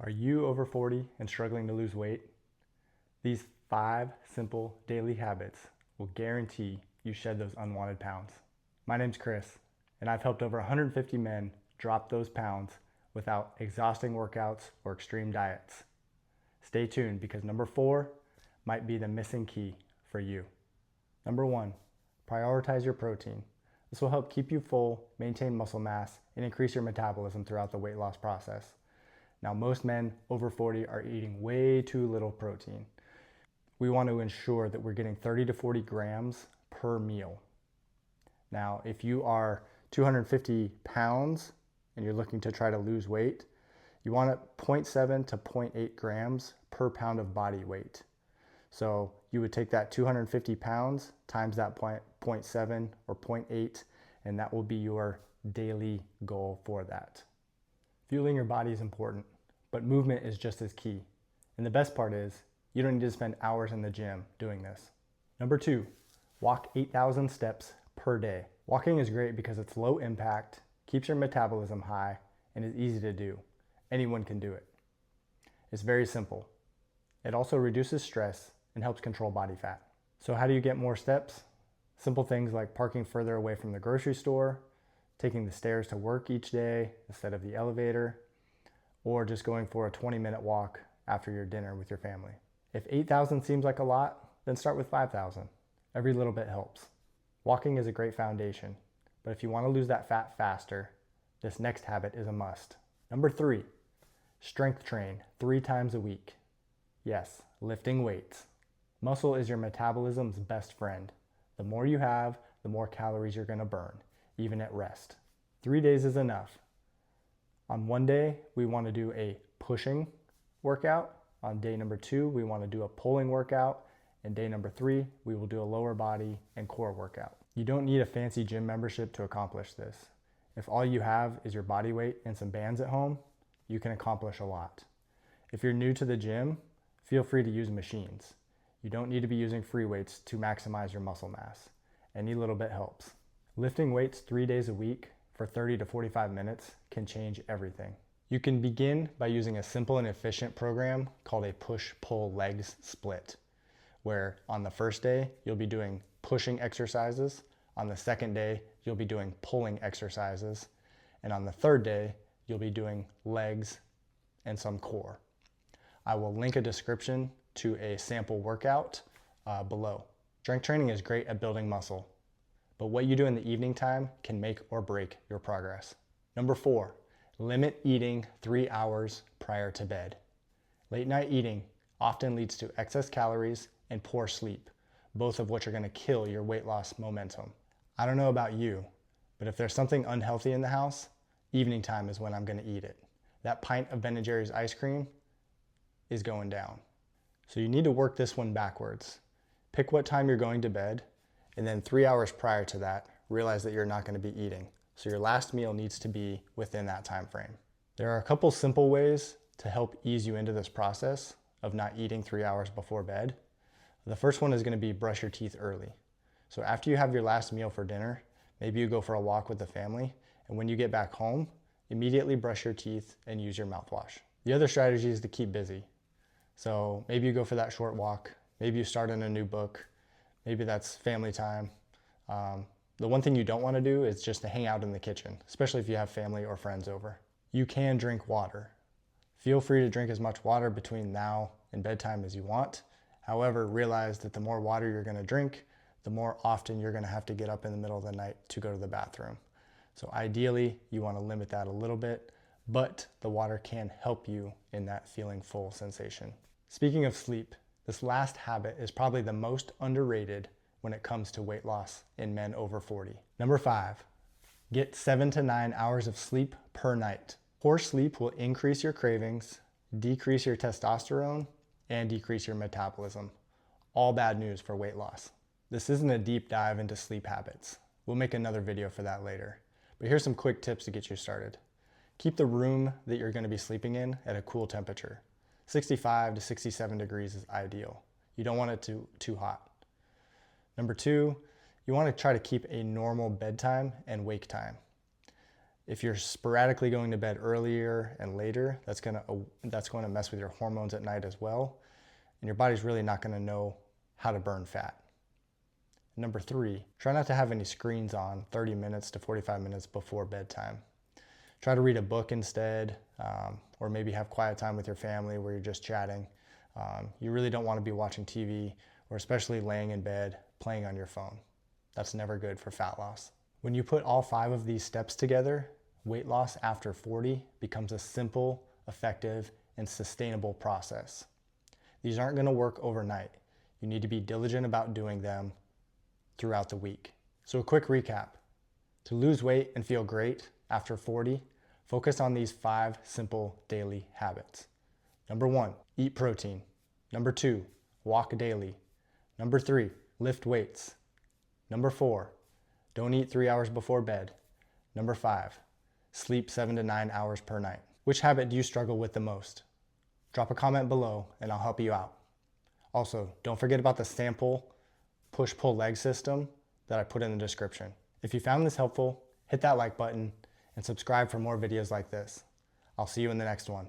Are you over 40 and struggling to lose weight? These 5 simple daily habits will guarantee you shed those unwanted pounds. My name's Chris, and I've helped over 150 men drop those pounds without exhausting workouts or extreme diets. Stay tuned because number 4 might be the missing key for you. Number 1, prioritize your protein. This will help keep you full, maintain muscle mass, and increase your metabolism throughout the weight loss process. Now, most men over 40 are eating way too little protein. We want to ensure that we're getting 30 to 40 grams per meal. Now, if you are 250 pounds and you're looking to try to lose weight, you want it 0.7 to 0.8 grams per pound of body weight. So you would take that 250 pounds times that 0.7 or 0.8, and that will be your daily goal for that. Fueling your body is important, but movement is just as key. And the best part is, you don't need to spend hours in the gym doing this. Number 2, walk 8,000 steps per day. Walking is great because it's low impact, keeps your metabolism high, and is easy to do. Anyone can do it. It's very simple. It also reduces stress and helps control body fat. So how do you get more steps? Simple things like parking further away from the grocery store, taking the stairs to work each day instead of the elevator, or just going for a 20-minute walk after your dinner with your family. If 8,000 seems like a lot, then start with 5,000. Every little bit helps. Walking is a great foundation, but if you want to lose that fat faster, this next habit is a must. Number 3, strength train 3 times a week. Yes, lifting weights. Muscle is your metabolism's best friend. The more you have, the more calories you're going to burn, even at rest. 3 days is enough. On one day, we want to do a pushing workout. On day number 2, we want to do a pulling workout. And day number 3, we will do a lower body and core workout. You don't need a fancy gym membership to accomplish this. If all you have is your body weight and some bands at home, you can accomplish a lot. If you're new to the gym, feel free to use machines. You don't need to be using free weights to maximize your muscle mass. Any little bit helps. Lifting weights 3 days a week for 30 to 45 minutes can change everything. You can begin by using a simple and efficient program called a push-pull legs split, where on the first day, you'll be doing pushing exercises. On the second day, you'll be doing pulling exercises. And on the third day, you'll be doing legs and some core. I will link a description to a sample workout below. Strength training is great at building muscle, but what you do in the evening time can make or break your progress. Number 4, limit eating 3 hours prior to bed. Late night eating often leads to excess calories and poor sleep, both of which are going to kill your weight loss momentum. I don't know about you, but if there's something unhealthy in the house, evening time is when I'm going to eat it. That pint of Ben & Jerry's ice cream is going down. So you need to work this one backwards. Pick what time you're going to bed, and then 3 hours prior to that, realize that you're not going to be eating. So your last meal needs to be within that time frame. There are a couple simple ways to help ease you into this process of not eating 3 hours before bed. The first one is going to be brush your teeth early. So after you have your last meal for dinner, maybe you go for a walk with the family, and when you get back home, immediately brush your teeth and use your mouthwash. The other strategy is to keep busy. So maybe you go for that short walk, maybe you start in a new book, maybe that's family time. The one thing you don't want to do is just to hang out in the kitchen, especially if you have family or friends over. You can drink water. Feel free to drink as much water between now and bedtime as you want. However, realize that the more water you're going to drink, the more often you're going to have to get up in the middle of the night to go to the bathroom. So ideally, you want to limit that a little bit, but the water can help you in that feeling full sensation. Speaking of sleep, this last habit is probably the most underrated when it comes to weight loss in men over 40. Number 5, get 7 to 9 hours of sleep per night. Poor sleep will increase your cravings, decrease your testosterone, and decrease your metabolism. All bad news for weight loss. This isn't a deep dive into sleep habits. We'll make another video for that later. But here's some quick tips to get you started. Keep the room that you're going to be sleeping in at a cool temperature. 65 to 67 degrees is ideal. You don't want it too hot. Number 2, you want to try to keep a normal bedtime and wake time. If you're sporadically going to bed earlier and later, that's going to mess with your hormones at night as well, and your body's really not going to know how to burn fat. Number 3, try not to have any screens on 30 minutes to 45 minutes before bedtime. Try to read a book instead, or maybe have quiet time with your family where you're just chatting. You really don't want to be watching TV, or especially laying in bed playing on your phone. That's never good for fat loss. When you put all 5 of these steps together, weight loss after 40 becomes a simple, effective, and sustainable process. These aren't going to work overnight. You need to be diligent about doing them throughout the week. So a quick recap. To lose weight and feel great after 40, focus on these 5 simple daily habits. Number 1, eat protein. Number 2, walk daily. Number 3, lift weights. Number 4, don't eat 3 hours before bed. Number 5, sleep 7 to 9 hours per night. Which habit do you struggle with the most? Drop a comment below and I'll help you out. Also, don't forget about the sample push-pull leg system that I put in the description. If you found this helpful, hit that like button and subscribe for more videos like this. I'll see you in the next one.